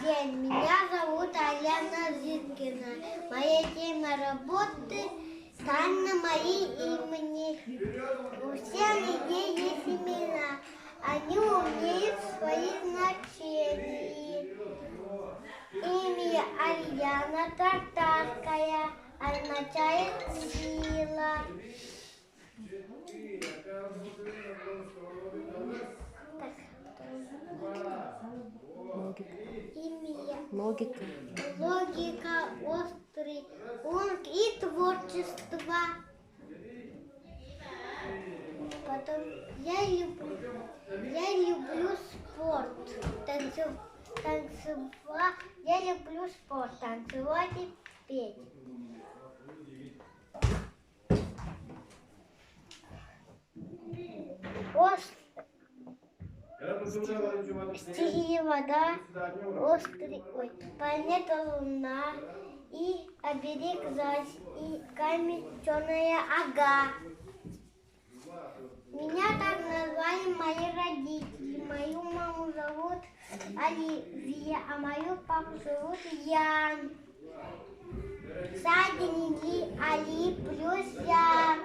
день, меня зовут Алена Зиткина. Моя тема работы – тайна моей имени. У всех людей есть имена, они умеют свои значения. Имя Альяна татарская означает сила. Логика. Логика, острый ум и творчество. Потом я люблю спорт. Я люблю спорт, танцевать и петь. Стихия вода, планета Луна, и оберег зась, и камень черная ага. Меня так назвали мои родители. Мою маму зовут Оливия, а мою папу зовут Ян. Соединили Али плюс Я.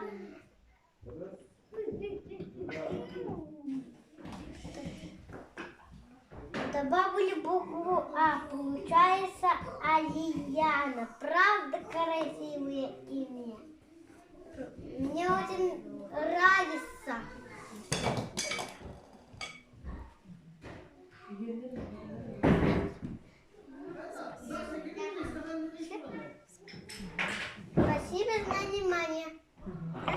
Добавили букву А, получается Алияна. Правда красивое имя? Мне очень нравится.